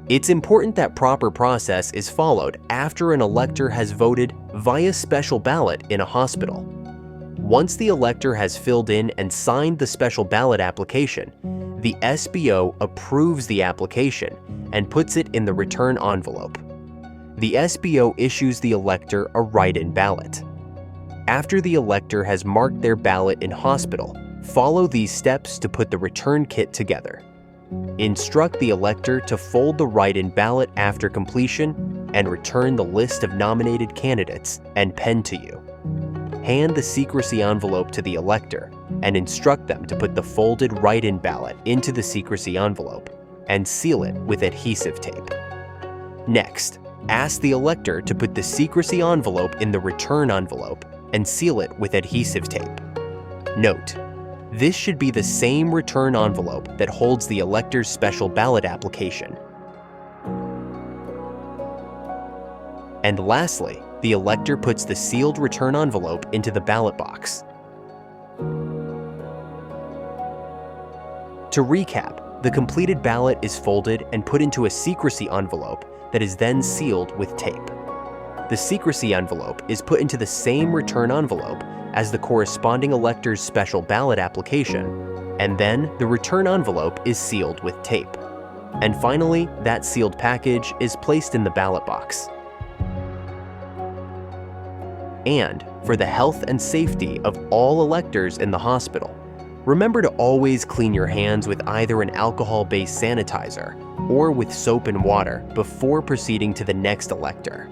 It's important that proper process is followed after an elector has voted via special ballot in a hospital. Once the elector has filled in and signed the special ballot application, the SBO approves the application and puts it in the return envelope. The SBO issues the elector a write-in ballot. After the elector has marked their ballot in hospital, follow these steps to put the return kit together. Instruct the elector to fold the write-in ballot after completion and return the list of nominated candidates and pen to you. Hand the secrecy envelope to the elector and instruct them to put the folded write-in ballot into the secrecy envelope and seal it with adhesive tape. Next, ask the elector to put the secrecy envelope in the return envelope and seal it with adhesive tape. Note: this should be the same return envelope that holds the elector's special ballot application. And lastly, the elector puts the sealed return envelope into the ballot box. To recap, the completed ballot is folded and put into a secrecy envelope that is then sealed with tape. The secrecy envelope is put into the same return envelope as the corresponding elector's special ballot application, and then the return envelope is sealed with tape. And finally, that sealed package is placed in the ballot box. And for the health and safety of all electors in the hospital, remember to always clean your hands with either an alcohol-based sanitizer or with soap and water before proceeding to the next elector.